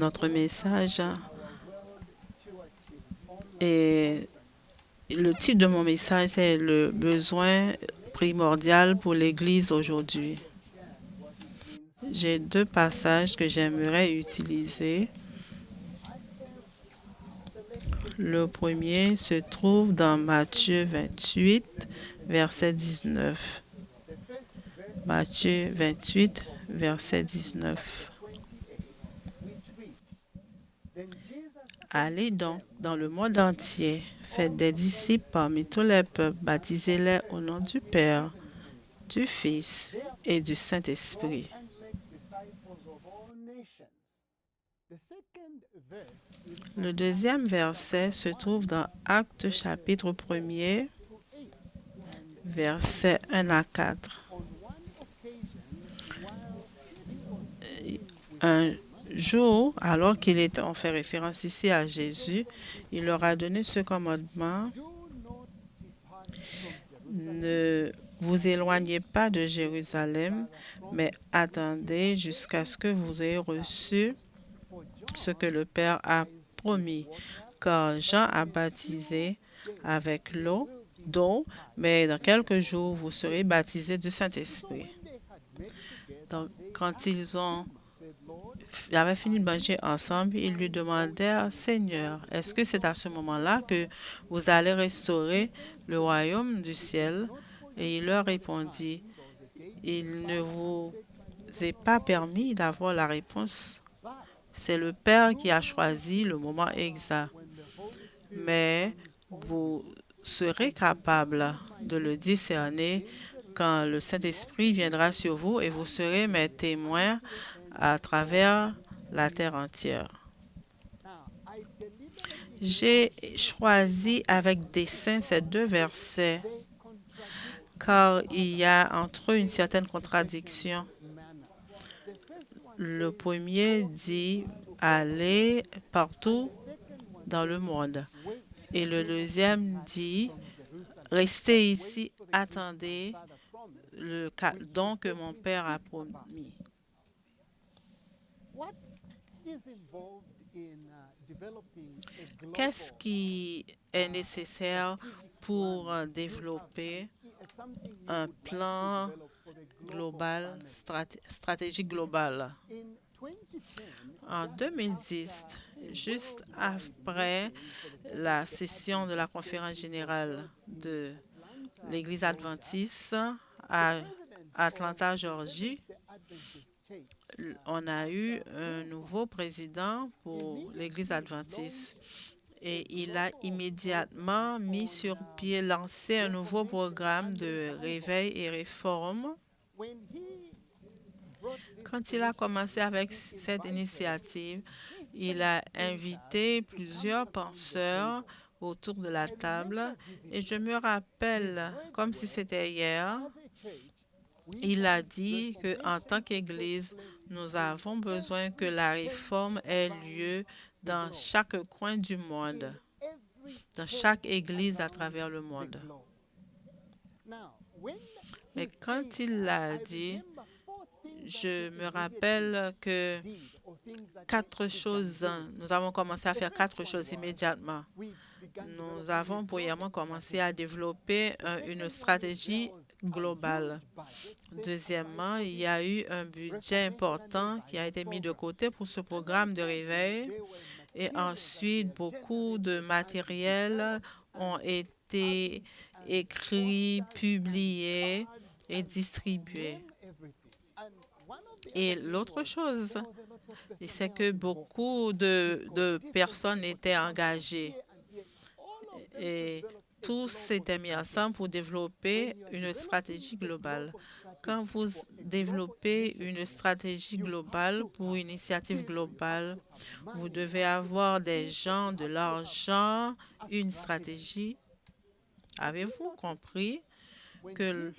Notre message est le titre de mon message, c'est le besoin primordial pour l'Église aujourd'hui. J'ai deux passages que j'aimerais utiliser. Le premier se trouve dans Matthieu 28, verset 19. Matthieu 28, verset 19. Allez donc dans le monde entier, faites des disciples parmi tous les peuples, baptisez-les au nom du Père, du Fils et du Saint-Esprit. Le deuxième verset se trouve dans Actes chapitre 1er, versets 1 à 4. Un jour, alors on fait référence ici à Jésus, il leur a donné ce commandement: ne vous éloignez pas de Jérusalem, mais attendez jusqu'à ce que vous ayez reçu ce que le Père a promis. Car Jean a baptisé avec d'eau, mais dans quelques jours, vous serez baptisés du Saint-Esprit. Donc, quand ils avaient fini de manger ensemble, ils lui demandèrent: Seigneur, est-ce que c'est à ce moment-là que vous allez restaurer le royaume du ciel? Et il leur répondit: il ne vous est pas permis d'avoir la réponse. C'est le Père qui a choisi le moment exact. Mais vous serez capable de le discerner quand le Saint-Esprit viendra sur vous, et vous serez mes témoins à travers la terre entière. J'ai choisi avec dessein ces deux versets car il y a entre eux une certaine contradiction. Le premier dit aller partout dans le monde, et le deuxième dit restez ici, attendez le don que mon Père a promis. Qu'est-ce qui est nécessaire pour développer un plan global, stratégique global? En 2010, juste après la session de la conférence générale de l'Église adventiste à Atlanta, Georgie, on a eu un nouveau président pour l'Église adventiste. Et il a immédiatement mis sur pied, lancé un nouveau programme de réveil et réforme. Quand il a commencé avec cette initiative, il a invité plusieurs penseurs autour de la table. Et je me rappelle, comme si c'était hier, il a dit qu'en tant qu'Église, nous avons besoin que la réforme ait lieu dans chaque coin du monde, dans chaque Église à travers le monde. Mais quand il l'a dit, je me rappelle que nous avons commencé à faire quatre choses immédiatement. Nous avons premièrement commencé à développer une stratégie globale. Deuxièmement, il y a eu un budget important qui a été mis de côté pour ce programme de réveil. Et ensuite, beaucoup de matériel ont été écrits, publiés et distribués. Et l'autre chose, c'est que beaucoup de personnes étaient engagées. Et tous s'étaient mis ensemble pour développer une stratégie globale. Quand vous développez une stratégie globale pour une initiative globale, vous devez avoir des gens, de l'argent, une stratégie. Avez-vous compris que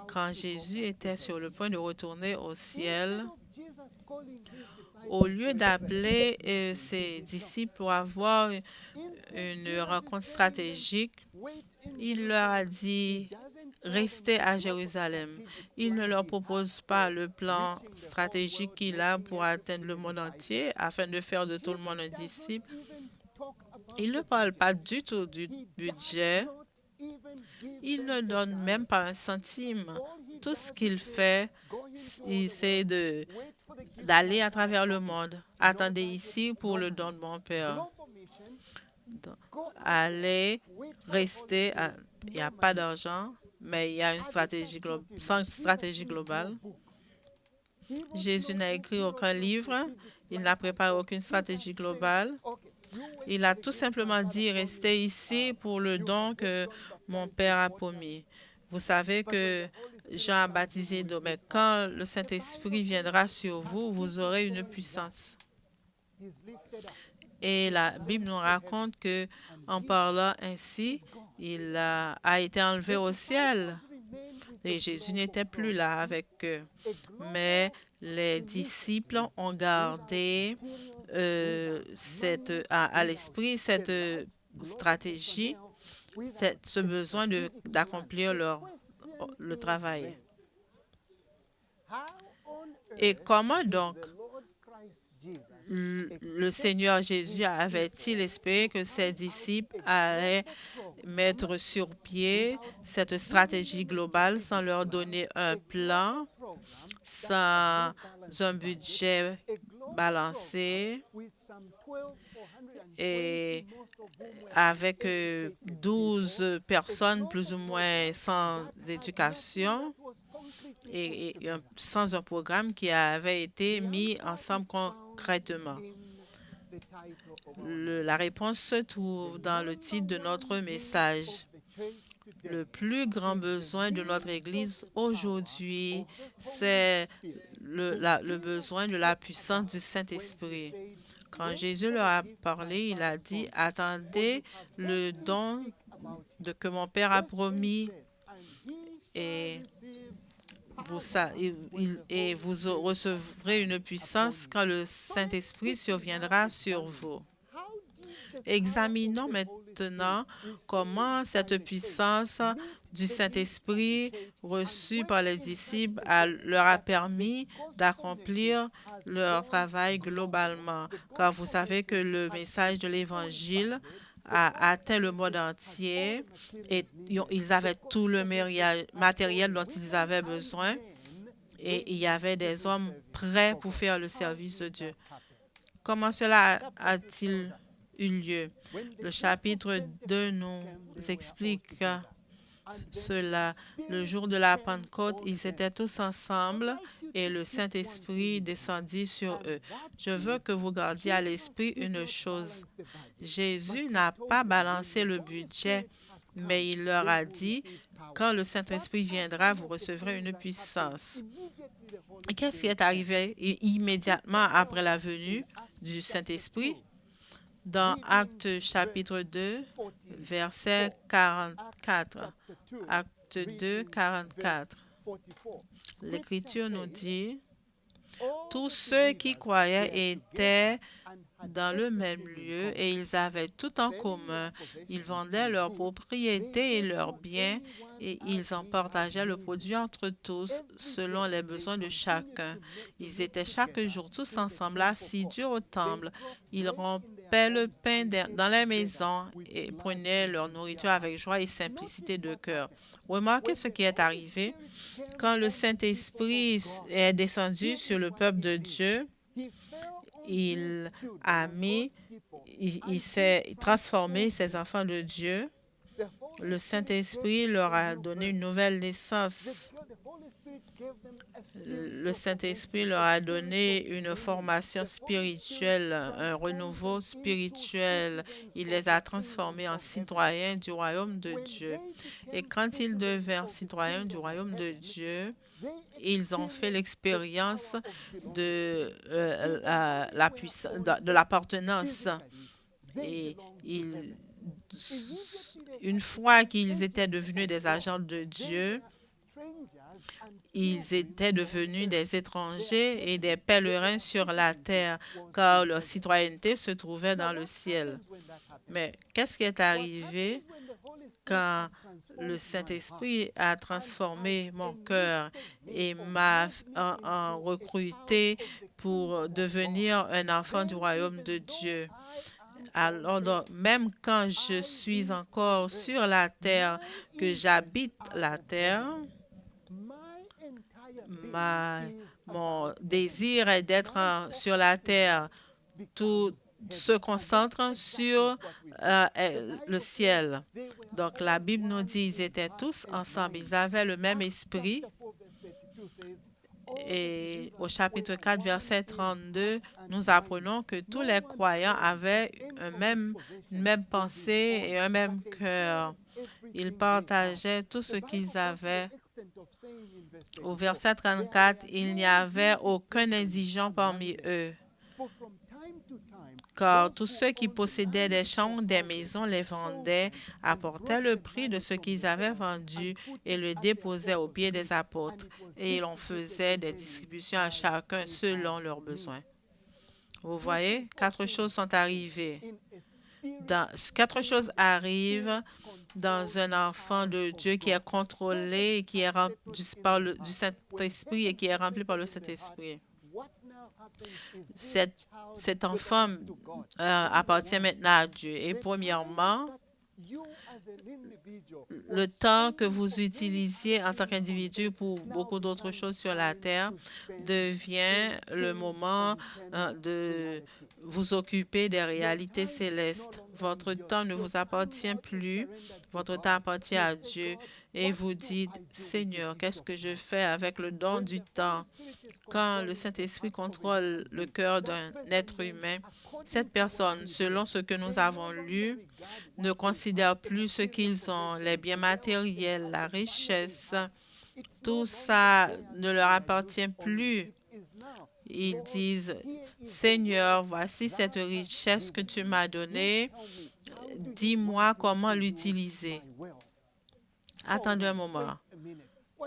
quand Jésus était sur le point de retourner au ciel, au lieu d'appeler ses disciples pour avoir une rencontre stratégique, il leur a dit: rester à Jérusalem. Il ne leur propose pas le plan stratégique qu'il a pour atteindre le monde entier afin de faire de tout le monde un disciple. Il ne parle pas du tout du budget. Il ne donne même pas un centime. Tout ce qu'il fait, c'est d'aller à travers le monde. Attendez ici pour le don de mon Père. Donc, allez, restez. Il n'y a pas d'argent, mais il y a une stratégie sans stratégie globale. Jésus n'a écrit aucun livre. Il n'a préparé aucune stratégie globale. Il a tout simplement dit, restez ici pour le don que mon Père a promis. Vous savez que Jean a baptisé d'eau, mais quand le Saint-Esprit viendra sur vous, vous aurez une puissance. Et la Bible nous raconte que, en parlant ainsi, il a été enlevé au ciel. Et Jésus n'était plus là avec eux. Mais les disciples ont gardé à l'esprit cette stratégie, ce besoin d'accomplir le travail. Et comment donc le Seigneur Jésus avait-il espéré que ses disciples allaient mettre sur pied cette stratégie globale sans leur donner un plan, sans un budget balancé et avec 12 personnes plus ou moins sans éducation et sans un programme qui avait été mis ensemble concrètement. La réponse se trouve dans le titre de notre message. Le plus grand besoin de notre Église aujourd'hui, c'est le besoin de la puissance du Saint-Esprit. Quand Jésus leur a parlé, il a dit, attendez le don que mon Père a promis et vous recevrez une puissance quand le Saint-Esprit surviendra sur vous. Examinons maintenant comment cette puissance du Saint-Esprit reçue par les disciples leur a permis d'accomplir leur travail globalement. Car vous savez que le message de l'Évangile a atteint le monde entier et ils avaient tout le matériel dont ils avaient besoin et il y avait des hommes prêts pour faire le service de Dieu. Comment cela a-t-il eu lieu? Le chapitre 2 nous explique cela. Le jour de la Pentecôte, ils étaient tous ensemble et le Saint-Esprit descendit sur eux. Je veux que vous gardiez à l'esprit une chose. Jésus n'a pas balancé le budget, mais il leur a dit, quand le Saint-Esprit viendra, vous recevrez une puissance. Et qu'est-ce qui est arrivé immédiatement après la venue du Saint-Esprit? Dans Actes chapitre 2, verset 44. Acte 2, 44. L'Écriture nous dit, tous ceux qui croyaient étaient dans le même lieu et ils avaient tout en commun. Ils vendaient leurs propriétés et leurs biens et ils en partageaient le produit entre tous selon les besoins de chacun. Ils étaient chaque jour tous ensemble assidus au temple. Ils rompaient le pain dans les maisons et prenaient leur nourriture avec joie et simplicité de cœur. Remarquez ce qui est arrivé. Quand le Saint-Esprit est descendu sur le peuple de Dieu, il s'est transformé ces enfants de Dieu. Le Saint-Esprit leur a donné une nouvelle naissance. Le Saint-Esprit leur a donné une formation spirituelle, un renouveau spirituel. Il les a transformés en citoyens du royaume de Dieu. Et quand ils devinrent citoyens du royaume de Dieu, ils ont fait l'expérience de l'appartenance. Et une fois qu'ils étaient devenus des agents de Dieu, ils étaient devenus des étrangers et des pèlerins sur la terre, car leur citoyenneté se trouvait dans le ciel. Mais qu'est-ce qui est arrivé quand le Saint-Esprit a transformé mon cœur et m'a recruté pour devenir un enfant du royaume de Dieu. Alors, donc, même quand je suis encore sur la terre, que j'habite la terre, ma, mon désir est d'être sur la terre. Tout se concentre sur le ciel. Donc, la Bible nous dit qu'ils étaient tous ensemble. Ils avaient le même esprit. Et au chapitre 4, verset 32, nous apprenons que tous les croyants avaient une même pensée et un même cœur. Ils partageaient tout ce qu'ils avaient. Au verset 34, il n'y avait aucun indigent parmi eux, car tous ceux qui possédaient des champs, des maisons, les vendaient, apportaient le prix de ce qu'ils avaient vendu et le déposaient aux pieds des apôtres, et ils en faisaient des distributions à chacun selon leurs besoins. Vous voyez, quatre choses sont arrivées. Quatre choses arrivent dans un enfant de Dieu qui est contrôlé et qui est rempli du Saint-Esprit et qui est rempli par le Saint-Esprit. Cet enfant appartient maintenant à Dieu. Et premièrement, le temps que vous utilisiez en tant qu'individu pour beaucoup d'autres choses sur la terre devient le moment de vous occuper des réalités célestes. Votre temps ne vous appartient plus, votre temps appartient à Dieu et vous dites, Seigneur, qu'est-ce que je fais avec le don du temps? Quand le Saint-Esprit contrôle le cœur d'un être humain, cette personne, selon ce que nous avons lu, ne considère plus ce qu'ils ont, les biens matériels, la richesse. Tout ça ne leur appartient plus. Ils disent, Seigneur, voici cette richesse que tu m'as donnée. Dis-moi comment l'utiliser. Attendez un moment.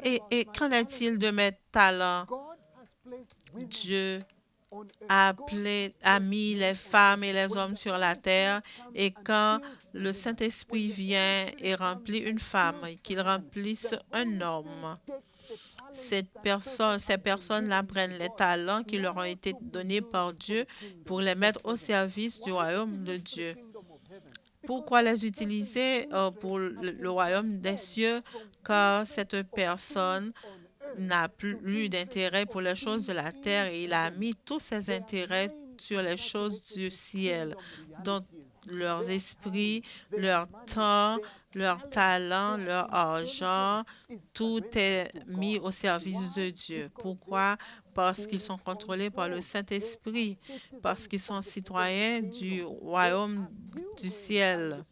Et qu'en est-il de mes talents? Dieu a mis les femmes et les hommes sur la terre, et quand le Saint-Esprit vient et remplit une femme, qu'il remplisse un homme, ces personnes-là prennent les talents qui leur ont été donnés par Dieu pour les mettre au service du royaume de Dieu. Pourquoi les utiliser pour le royaume des cieux? Car cette personne n'a plus d'intérêt pour les choses de la terre et il a mis tous ses intérêts sur les choses du ciel. Donc, leurs esprits, leur temps, leur talent, leur argent, tout est mis au service de Dieu. Pourquoi? Parce qu'ils sont contrôlés par le Saint-Esprit, parce qu'ils sont citoyens du royaume du ciel.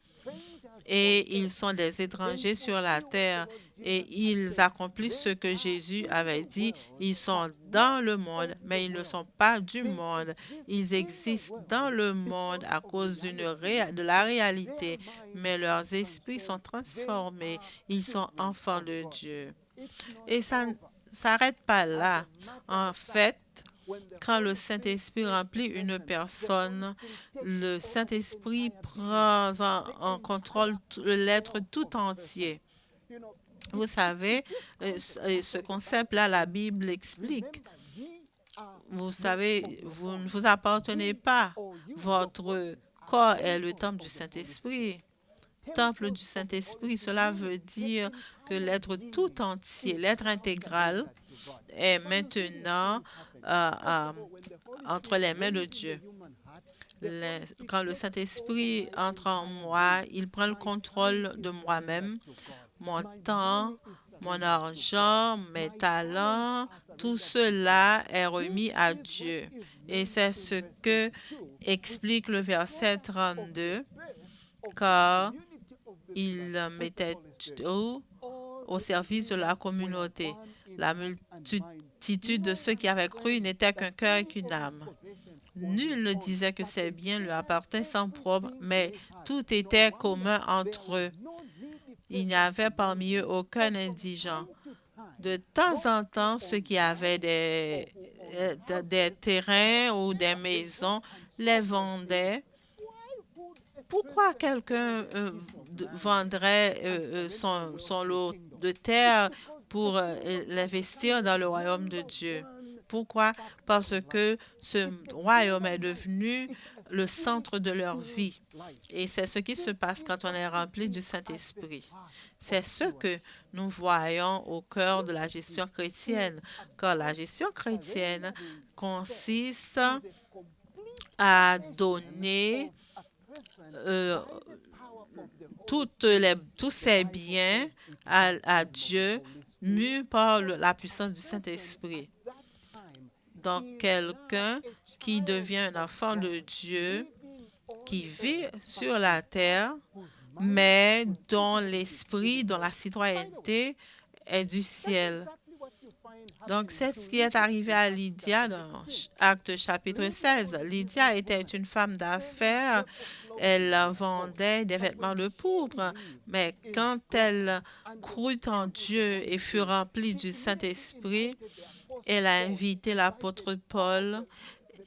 Et ils sont des étrangers sur la terre et ils accomplissent ce que Jésus avait dit. Ils sont dans le monde, mais ils ne sont pas du monde. Ils existent dans le monde à cause de la réalité, mais leurs esprits sont transformés. Ils sont enfants de Dieu. Et ça ne s'arrête pas là. En fait, quand le Saint-Esprit remplit une personne, le Saint-Esprit prend en contrôle l'être tout entier. Vous savez, ce concept-là, la Bible explique. Vous savez, vous ne vous appartenez pas. Votre corps est le temple du Saint-Esprit. Temple du Saint-Esprit, cela veut dire que l'être tout entier, l'être intégral, est maintenant entre les mains de Dieu. Quand le Saint-Esprit entre en moi, il prend le contrôle de moi-même, mon temps, mon argent, mes talents, tout cela est remis à Dieu. Et c'est ce que explique le verset 32, car il mettait tout au service de la communauté. La multitude de ceux qui avaient cru n'était qu'un cœur et qu'une âme. Nul ne disait que ses biens lui appartenaient sans propre, mais tout était commun entre eux. Il n'y avait parmi eux aucun indigent. De temps en temps, ceux qui avaient des terrains ou des maisons les vendaient Pourquoi quelqu'un vendrait son lot de terre pour l'investir dans le royaume de Dieu? Pourquoi? Parce que ce royaume est devenu le centre de leur vie. Et c'est ce qui se passe quand on est rempli du Saint-Esprit. C'est ce que nous voyons au cœur de la gestion chrétienne, car la gestion chrétienne consiste à donner euh, tous ces biens à Dieu, mus par la puissance du Saint-Esprit. Donc, quelqu'un qui devient un enfant de Dieu, qui vit sur la terre, mais dont l'esprit, dont la citoyenneté est du ciel. Donc, c'est ce qui est arrivé à Lydia dans Actes chapitre 16. Lydia était une femme d'affaires. Elle vendait des vêtements de pourpre, mais quand elle crut en Dieu et fut remplie du Saint-Esprit, elle a invité l'apôtre Paul,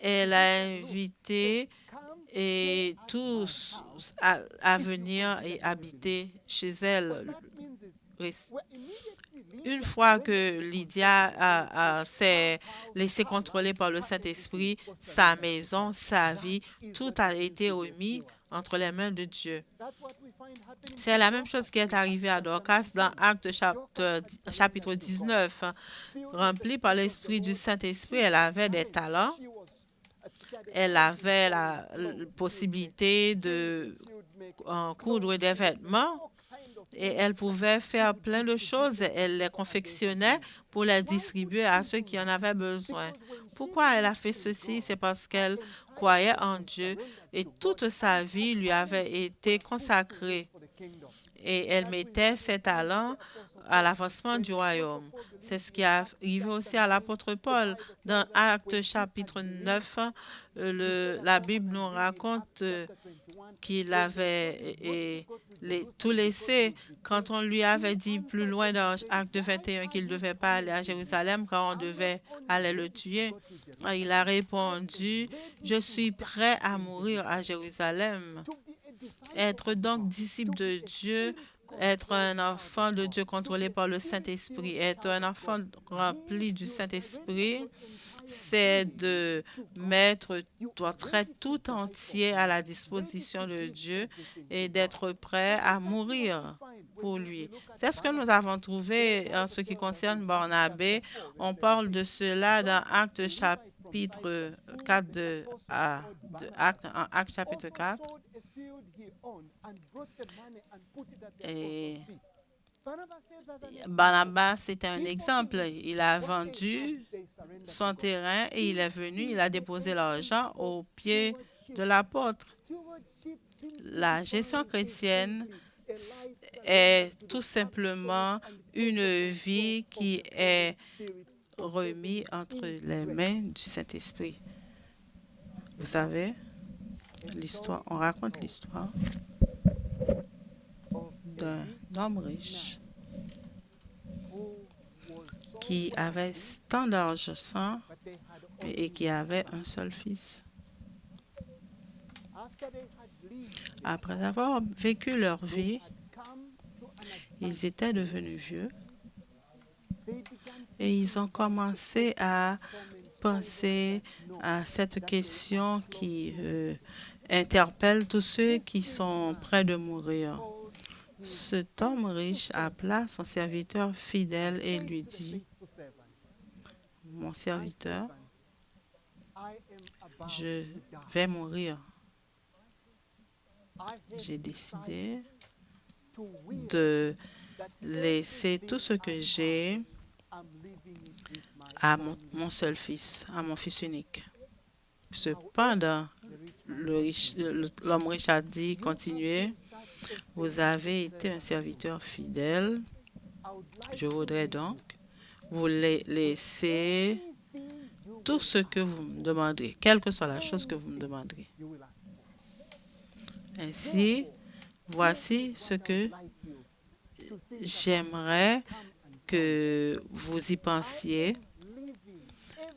elle a invité et tous à venir et habiter chez elle. Une fois que Lydia s'est laissée contrôler par le Saint-Esprit, sa maison, sa vie, tout a été remis entre les mains de Dieu. C'est la même chose qui est arrivée à Dorcas dans Actes chapitre 19. Remplie par l'Esprit du Saint-Esprit, elle avait des talents. Elle avait la possibilité de coudre des vêtements et elle pouvait faire plein de choses. Elle les confectionnait pour les distribuer à ceux qui en avaient besoin. Pourquoi elle a fait ceci? C'est parce qu'elle croyait en Dieu et toute sa vie lui avait été consacrée. Et elle mettait ses talents à l'avancement du royaume. C'est ce qui est arrivé aussi à l'apôtre Paul. Dans Actes chapitre 9, la Bible nous raconte qu'il avait tout laissé quand on lui avait dit plus loin dans Acte 21 qu'il ne devait pas aller à Jérusalem quand on devait aller le tuer. Il a répondu, « Je suis prêt à mourir à Jérusalem. » Être donc disciple de Dieu, être un enfant de Dieu contrôlé par le Saint-Esprit, être un enfant rempli du Saint-Esprit, c'est de mettre votre être tout entier à la disposition de Dieu et d'être prêt à mourir pour lui. C'est ce que nous avons trouvé en ce qui concerne Barnabé. On parle de cela dans Actes chapitre 4 en Actes chapitre 4. Et Barnabas, c'était un exemple. Il a vendu son terrain et il est venu, il a déposé l'argent aux pieds de l'apôtre. La gestion chrétienne est tout simplement une vie qui est remise entre les mains du Saint-Esprit. Vous savez, l'histoire, on raconte l'histoire d'un homme riche qui avait tant d'argent et qui avait un seul fils. Après avoir vécu leur vie, ils étaient devenus vieux et ils ont commencé à penser à cette question qui interpelle tous ceux qui sont près de mourir. Cet homme riche appela son serviteur fidèle et lui dit, « Mon serviteur, je vais mourir. J'ai décidé de laisser tout ce que j'ai à mon seul fils, à mon fils unique. » Cependant, l'homme riche a dit, « Continuez, vous avez été un serviteur fidèle. Je voudrais donc vous laisser tout ce que vous me demanderez, quelle que soit la chose que vous me demanderez. Ainsi, voici ce que j'aimerais que vous y pensiez.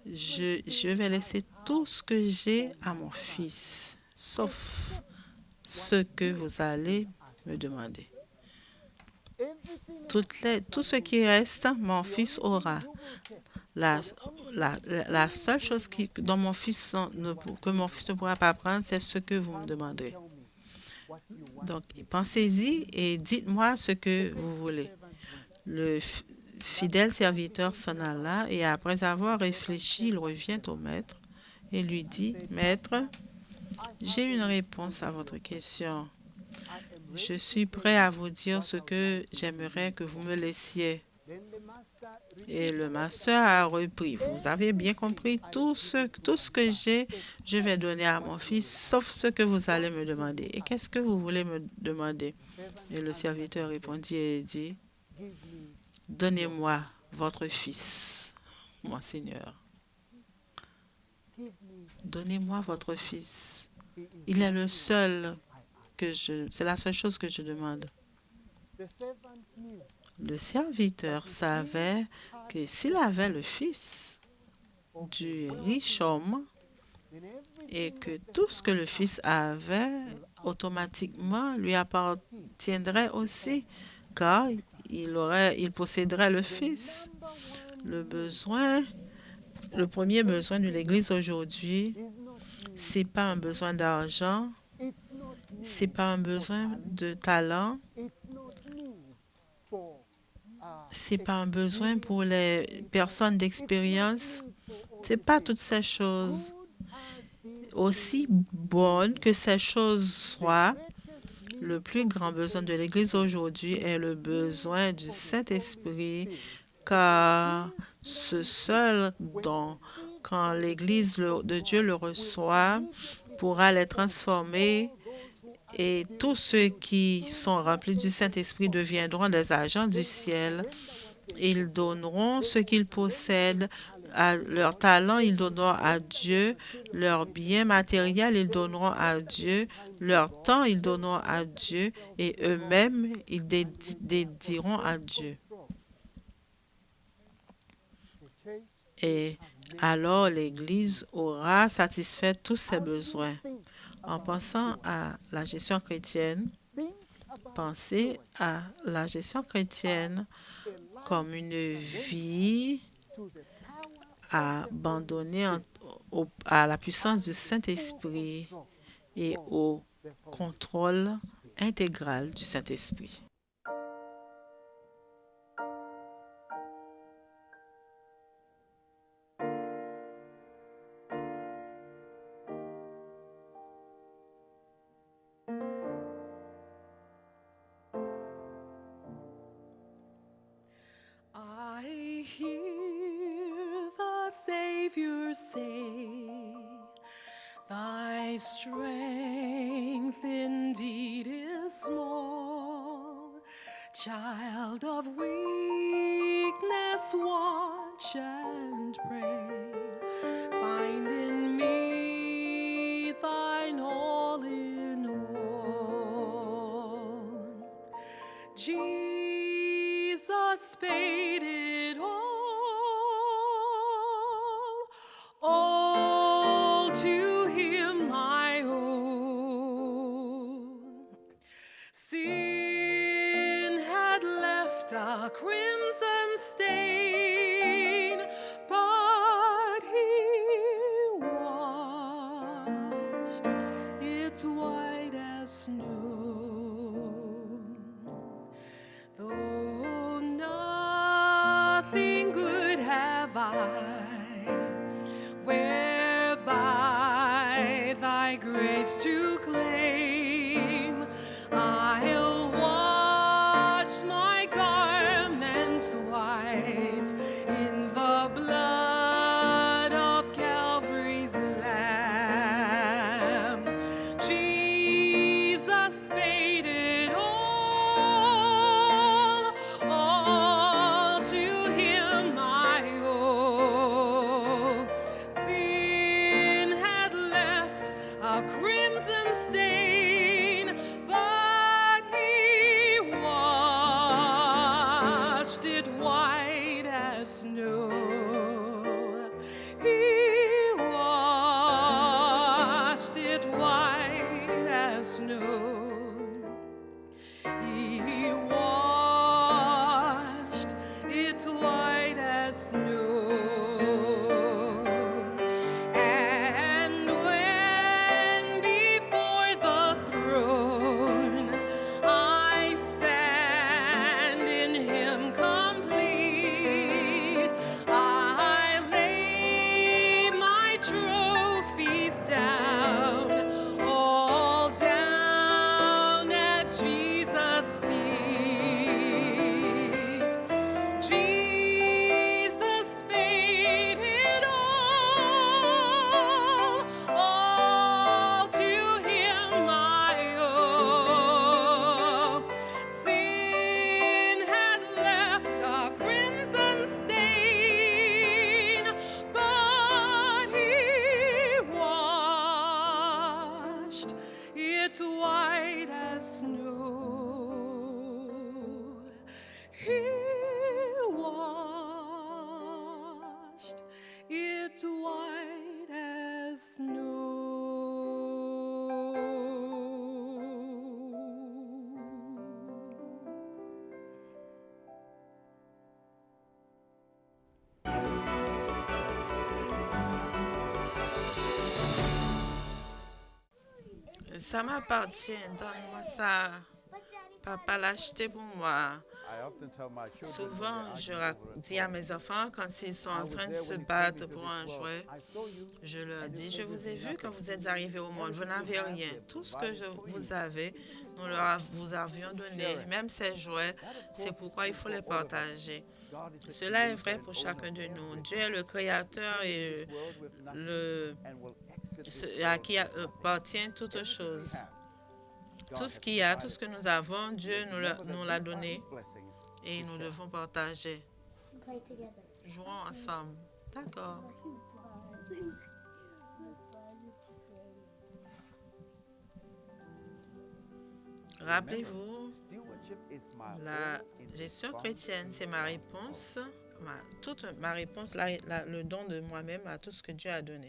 Je vais laisser tout ce que j'ai à mon fils, sauf ce que vous allez me demander. Tout ce qui reste, mon fils aura. La seule chose que mon fils ne pourra pas prendre, c'est ce que vous me demanderez. Donc, pensez-y et dites-moi ce que vous voulez. Le fidèle serviteur s'en alla et après avoir réfléchi, il revient au maître et lui dit, « Maître, j'ai une réponse à votre question. Je suis prêt à vous dire ce que j'aimerais que vous me laissiez. » Et le master a repris. « Vous avez bien compris, tout ce que j'ai, je vais donner à mon fils, sauf ce que vous allez me demander. Et qu'est-ce que vous voulez me demander? » Et le serviteur répondit et dit, « Donnez-moi votre fils, mon Seigneur. Donnez-moi votre fils. Il est le seul c'est la seule chose que je demande. » Le serviteur savait que s'il avait le fils du riche homme et que tout ce que le fils avait automatiquement lui appartiendrait aussi, car il posséderait le fils. Le premier besoin de l'Église aujourd'hui, c'est pas un besoin d'argent, c'est pas un besoin de talent, c'est pas un besoin pour les personnes d'expérience. C'est pas toutes ces choses. Aussi bonnes que ces choses soient, le plus grand besoin de l'Église aujourd'hui est le besoin du Saint-Esprit, car ce seul don, quand l'Église de Dieu le reçoit, pourra les transformer et tous ceux qui sont remplis du Saint-Esprit deviendront des agents du ciel. Ils donneront ce qu'ils possèdent, leur talent, ils donneront à Dieu, leur bien matériel, ils donneront à Dieu, leur temps, ils donneront à Dieu, et eux-mêmes, ils dédieront à Dieu. Et alors l'Église aura satisfait tous ses besoins. En pensant à la gestion chrétienne, pensez à la gestion chrétienne comme une vie abandonnée à la puissance du Saint-Esprit et au contrôle intégral du Saint-Esprit. I hear the Savior say, thy strength indeed is small. Child of weakness, watch and pray. Find in me thine all in all. Jesus paid it all to him I owe. Sin had left a crimson stain, but he washed it white as snow. Though nothing good have I, whereby thy grace to claim, I'll wash my garments white in the blood of Calvary's Lamb. Jesus paid it all to him I owe. Sin had left a crimson stain, Ça m'appartient, donne-moi ça. Papa l'a acheté pour moi. Souvent, dis à mes enfants quand ils sont en train de se battre pour un jouet, je leur dis, je vous ai vu quand vous êtes arrivés au monde, vous n'avez rien. Tout ce que vous avez, vous avions donné, même ces jouets, c'est pourquoi il faut les partager. Cela est vrai pour chacun de nous. Dieu est le créateur et à qui appartient toutes choses. Tout ce qu'il y a, tout ce que nous avons, Dieu nous l'a donné et nous devons partager. Jouons ensemble. D'accord. Rappelez-vous, la gestion chrétienne, c'est ma réponse, toute ma réponse, le don de moi-même à tout ce que Dieu a donné.